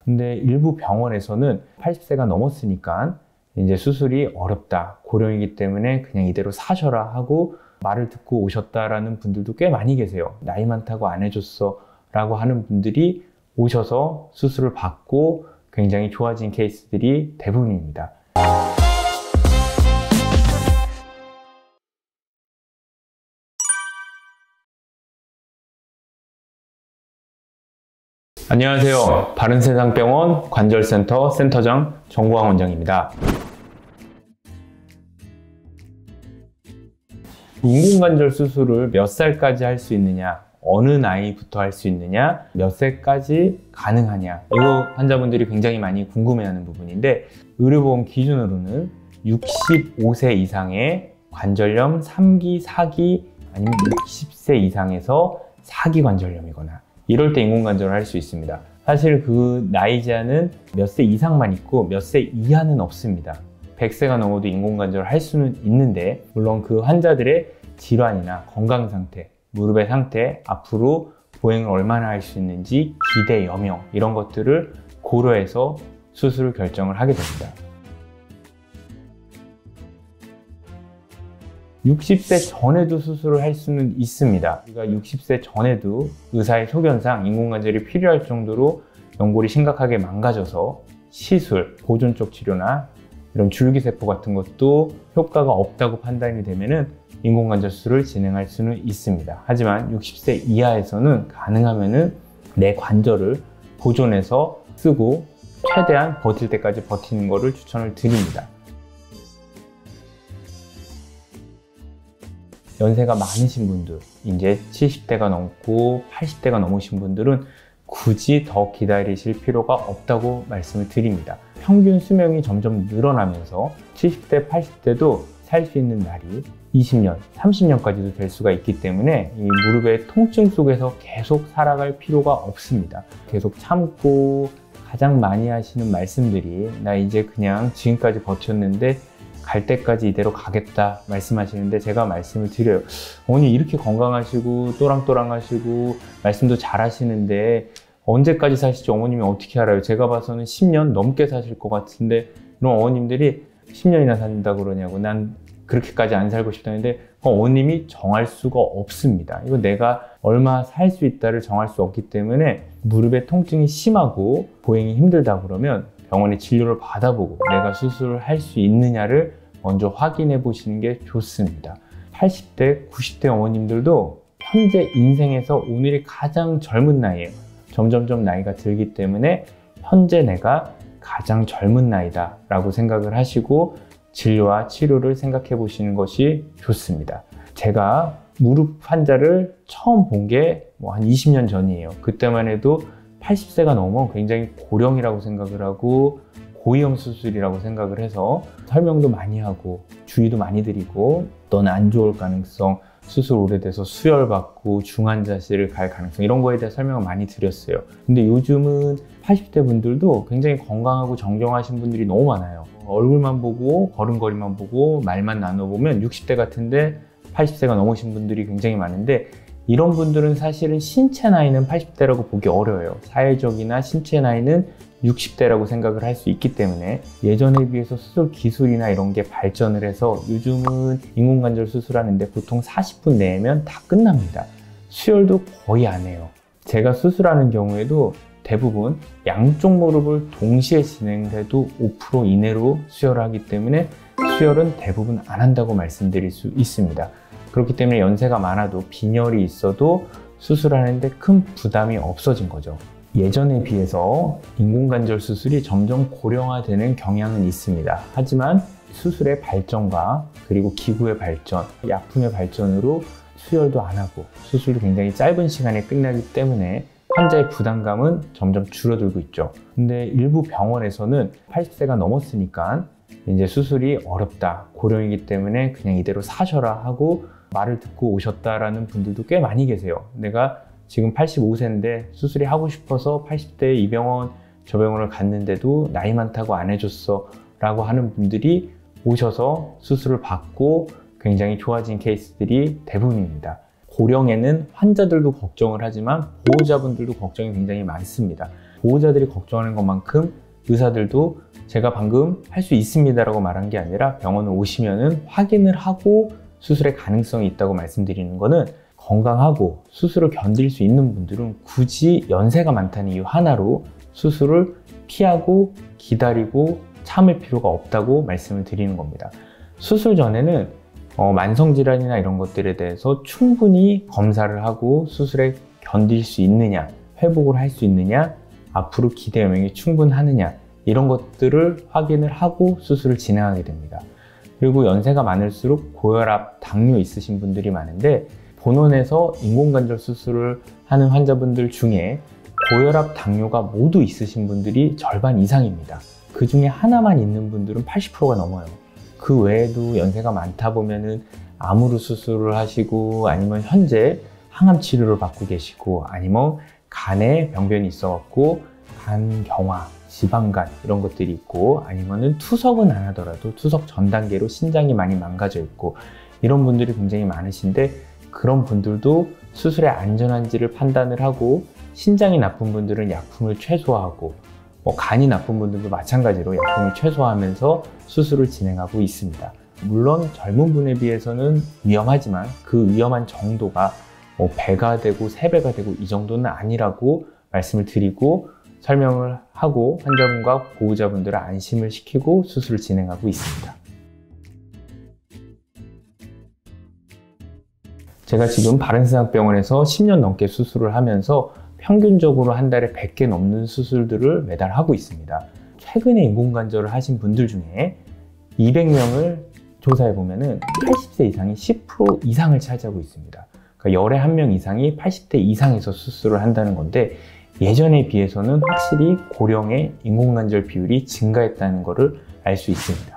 근데 일부 병원에서는 80세가 넘었으니까 이제 수술이 어렵다, 고령이기 때문에 그냥 이대로 사셔라 하고 말을 듣고 오셨다라는 분들도 꽤 많이 계세요. 나이 많다고 안 해줬어 라고 하는 분들이 오셔서 수술을 받고 굉장히 좋아진 케이스들이 대부분입니다. 안녕하세요. 바른세상병원 관절센터 센터장 정보환 원장입니다. 인공관절 수술을 몇 살까지 할 수 있느냐, 어느 나이부터 할 수 있느냐, 몇 세까지 가능하냐, 이거 환자분들이 굉장히 많이 궁금해하는 부분인데, 의료보험 기준으로는 65세 이상의 관절염 3기, 4기 아니면 60세 이상에서 4기 관절염이거나 이럴 때 인공관절을 할 수 있습니다. 사실 그 나이 제한은 몇 세 이상만 있고 몇 세 이하는 없습니다. 100세가 넘어도 인공관절을 할 수는 있는데, 물론 그 환자들의 질환이나 건강 상태, 무릎의 상태, 앞으로 보행을 얼마나 할 수 있는지, 기대, 여명 이런 것들을 고려해서 수술을 결정을 하게 됩니다. 60세 전에도 수술을 할 수는 있습니다. 우리가 60세 전에도 의사의 소견상 인공관절이 필요할 정도로 연골이 심각하게 망가져서 시술, 보존적 치료나 이런 줄기세포 같은 것도 효과가 없다고 판단이 되면은 인공관절 수술을 진행할 수는 있습니다. 하지만 60세 이하에서는 가능하면은 내 관절을 보존해서 쓰고 최대한 버틸 때까지 버티는 것을 추천을 드립니다. 연세가 많으신 분들, 이제 70대가 넘고 80대가 넘으신 분들은 굳이 더 기다리실 필요가 없다고 말씀을 드립니다. 평균 수명이 점점 늘어나면서 70대, 80대도 살 수 있는 날이 20년, 30년까지도 될 수가 있기 때문에 이 무릎의 통증 속에서 계속 살아갈 필요가 없습니다. 계속 참고 가장 많이 하시는 말씀들이, 나 이제 그냥 지금까지 버텼는데 갈 때까지 이대로 가겠다 말씀하시는데, 제가 말씀을 드려요. 어머니 이렇게 건강하시고 또랑또랑하시고 말씀도 잘 하시는데 언제까지 사실지 어머님이 어떻게 알아요? 제가 봐서는 10년 넘게 사실 것 같은데, 그럼 어머님들이 10년이나 산다 그러냐고, 난 그렇게까지 안 살고 싶다는데, 어머님이 정할 수가 없습니다. 이거 내가 얼마 살 수 있다를 정할 수 없기 때문에, 무릎의 통증이 심하고 보행이 힘들다 그러면 병원에 진료를 받아보고 내가 수술을 할 수 있느냐를 먼저 확인해 보시는 게 좋습니다. 80대, 90대 어머님들도 현재 인생에서 오늘이 가장 젊은 나이에요. 점점점 나이가 들기 때문에 현재 내가 가장 젊은 나이다 라고 생각을 하시고 진료와 치료를 생각해 보시는 것이 좋습니다. 제가 무릎 환자를 처음 본 게 한 20년 전이에요. 그때만 해도 80세가 넘어 굉장히 고령이라고 생각을 하고 고위험 수술이라고 생각을 해서 설명도 많이 하고 주의도 많이 드리고, 넌 안 좋을 가능성, 수술 오래돼서 수혈받고 중환자실을 갈 가능성, 이런 거에 대해 설명을 많이 드렸어요. 근데 요즘은 80대 분들도 굉장히 건강하고 정정하신 분들이 너무 많아요. 얼굴만 보고 걸음걸이만 보고 말만 나눠보면 60대 같은데 80세가 넘으신 분들이 굉장히 많은데, 이런 분들은 사실은 신체 나이는 80대라고 보기 어려워요. 사회적이나 신체 나이는 60대라고 생각을 할 수 있기 때문에, 예전에 비해서 수술 기술이나 이런 게 발전을 해서 요즘은 인공관절 수술하는데 보통 40분 내면 다 끝납니다. 수혈도 거의 안 해요. 제가 수술하는 경우에도 대부분 양쪽 무릎을 동시에 진행해도 5% 이내로 수혈을 하기 때문에 수혈은 대부분 안 한다고 말씀드릴 수 있습니다. 그렇기 때문에 연세가 많아도 빈혈이 있어도 수술하는데 큰 부담이 없어진 거죠. 예전에 비해서 인공관절 수술이 점점 고령화되는 경향은 있습니다. 하지만 수술의 발전과 그리고 기구의 발전, 약품의 발전으로 수혈도 안 하고 수술도 굉장히 짧은 시간에 끝나기 때문에 환자의 부담감은 점점 줄어들고 있죠. 근데 일부 병원에서는 80세가 넘었으니까 이제 수술이 어렵다, 고령이기 때문에 그냥 이대로 사셔라 하고 말을 듣고 오셨다라는 분들도 꽤 많이 계세요. 내가 지금 85세인데 수술이 하고 싶어서 80대에 이 병원 저 병원을 갔는데도 나이 많다고 안 해줬어 라고 하는 분들이 오셔서 수술을 받고 굉장히 좋아진 케이스들이 대부분입니다. 고령에는 환자들도 걱정을 하지만 보호자분들도 걱정이 굉장히 많습니다. 보호자들이 걱정하는 것만큼 의사들도 제가 방금 할 수 있습니다 라고 말한 게 아니라 병원을 오시면은 확인을 하고 수술의 가능성이 있다고 말씀드리는 거는, 건강하고 수술을 견딜 수 있는 분들은 굳이 연세가 많다는 이유 하나로 수술을 피하고 기다리고 참을 필요가 없다고 말씀을 드리는 겁니다. 수술 전에는 만성질환이나 이런 것들에 대해서 충분히 검사를 하고 수술에 견딜 수 있느냐, 회복을 할 수 있느냐, 앞으로 기대 여명이 충분하느냐, 이런 것들을 확인을 하고 수술을 진행하게 됩니다. 그리고 연세가 많을수록 고혈압, 당뇨 있으신 분들이 많은데, 본원에서 인공관절 수술을 하는 환자분들 중에 고혈압, 당뇨가 모두 있으신 분들이 절반 이상입니다. 그 중에 하나만 있는 분들은 80%가 넘어요. 그 외에도 연세가 많다 보면은 암으로 수술을 하시고, 아니면 현재 항암 치료를 받고 계시고, 아니면 간에 병변이 있어갖고 간경화, 지방간 이런 것들이 있고, 아니면은 투석은 안 하더라도 투석 전 단계로 신장이 많이 망가져 있고, 이런 분들이 굉장히 많으신데, 그런 분들도 수술의 안전한지를 판단을 하고, 신장이 나쁜 분들은 약품을 최소화하고, 간이 나쁜 분들도 마찬가지로 약품을 최소화하면서 수술을 진행하고 있습니다. 물론 젊은 분에 비해서는 위험하지만 그 위험한 정도가 배가 되고 3배가 되고 이 정도는 아니라고 말씀을 드리고 설명을 하고, 환자분과 보호자분들을 안심을 시키고 수술을 진행하고 있습니다. 제가 지금 바른세상병원에서 10년 넘게 수술을 하면서 평균적으로 한 달에 100개 넘는 수술들을 매달 하고 있습니다. 최근에 인공관절을 하신 분들 중에 200명을 조사해보면 80세 이상이 10% 이상을 차지하고 있습니다. 그러니까 열에 1명 이상이 80대 이상에서 수술을 한다는 건데, 예전에 비해서는 확실히 고령의 인공관절 비율이 증가했다는 것을 알 수 있습니다.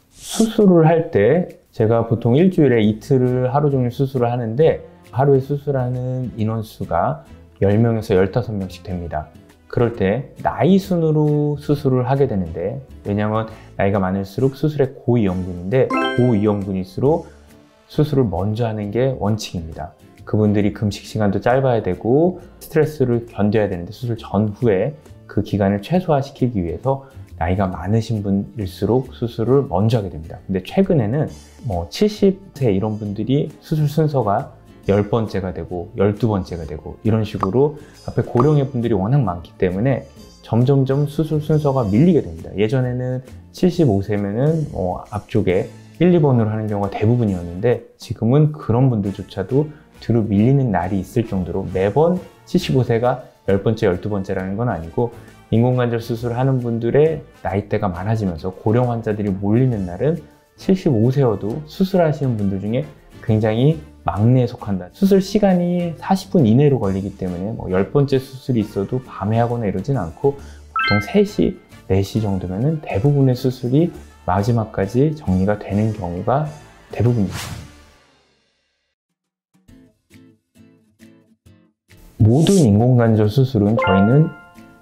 수술을 할 때 제가 보통 일주일에 이틀을 하루 종일 수술을 하는데, 하루에 수술하는 인원수가 10명에서 15명씩 됩니다. 그럴 때 나이 순으로 수술을 하게 되는데, 왜냐하면 나이가 많을수록 수술에 고위험군인데, 고위험군일수록 수술을 먼저 하는 게 원칙입니다. 그분들이 금식 시간도 짧아야 되고 스트레스를 견뎌야 되는데, 수술 전후에 그 기간을 최소화시키기 위해서 나이가 많으신 분일수록 수술을 먼저 하게 됩니다. 근데 최근에는 70세 이런 분들이 수술 순서가 10번째가 되고 12번째가 되고 이런 식으로 앞에 고령의 분들이 워낙 많기 때문에 점점점 수술 순서가 밀리게 됩니다. 예전에는 75세면은 앞쪽에 1, 2번으로 하는 경우가 대부분이었는데, 지금은 그런 분들조차도 뒤로 밀리는 날이 있을 정도로 매번 75세가 10번째, 12번째라는 건 아니고, 인공관절 수술을 하는 분들의 나이대가 많아지면서 고령 환자들이 몰리는 날은 75세여도 수술하시는 분들 중에 굉장히 막내에 속한다. 수술 시간이 40분 이내로 걸리기 때문에 10번째 수술이 있어도 밤에 하거나 이러진 않고, 보통 3시, 4시 정도면은 대부분의 수술이 마지막까지 정리가 되는 경우가 대부분입니다. 모든 인공관절 수술은 저희는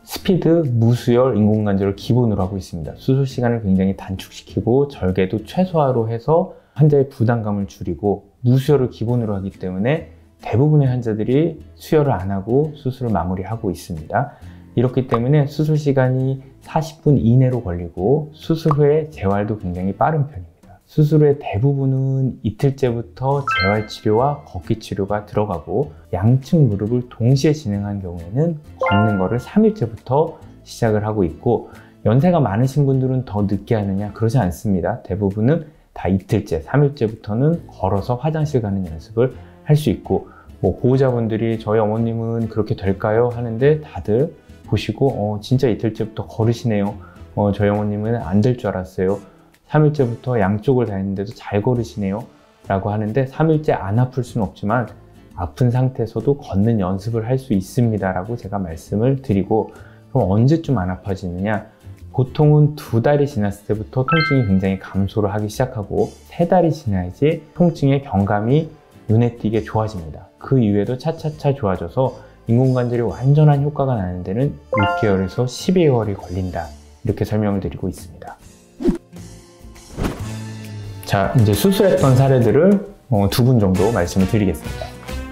스피드, 무수열 인공관절을 기본으로 하고 있습니다. 수술 시간을 굉장히 단축시키고 절개도 최소화로 해서 환자의 부담감을 줄이고, 무수열을 기본으로 하기 때문에 대부분의 환자들이 수혈을 안 하고 수술을 마무리하고 있습니다. 이렇기 때문에 수술 시간이 40분 이내로 걸리고, 수술 후에 재활도 굉장히 빠른 편입니다. 수술 후에 대부분은 이틀째부터 재활치료와 걷기치료가 들어가고, 양측 무릎을 동시에 진행한 경우에는 걷는 거를 3일째부터 시작을 하고 있고, 연세가 많으신 분들은 더 늦게 하느냐? 그러지 않습니다. 대부분은 다 이틀째, 3일째부터는 걸어서 화장실 가는 연습을 할 수 있고, 보호자분들이 저희 어머님은 그렇게 될까요? 하는데 다들 보시고 진짜 이틀째부터 걸으시네요. 저희 어머님은 안 될 줄 알았어요. 3일째부터 양쪽을 다 했는데도 잘 걸으시네요 라고 하는데, 3일째 안 아플 수는 없지만 아픈 상태에서도 걷는 연습을 할 수 있습니다 라고 제가 말씀을 드리고, 그럼 언제쯤 안 아파지느냐? 보통은 2달이 지났을 때부터 통증이 굉장히 감소를 하기 시작하고, 3달이 지나야지 통증의 경감이 눈에 띄게 좋아집니다. 그 이후에도 차차차 좋아져서 인공관절이 완전한 효과가 나는 데는 6개월에서 12개월이 걸린다, 이렇게 설명을 드리고 있습니다. 자, 이제 수술했던 사례들을 2분 정도 말씀을 드리겠습니다.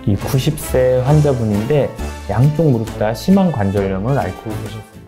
이 90세 환자분인데 양쪽 무릎 다 심한 관절염을 앓고 계셨습니다.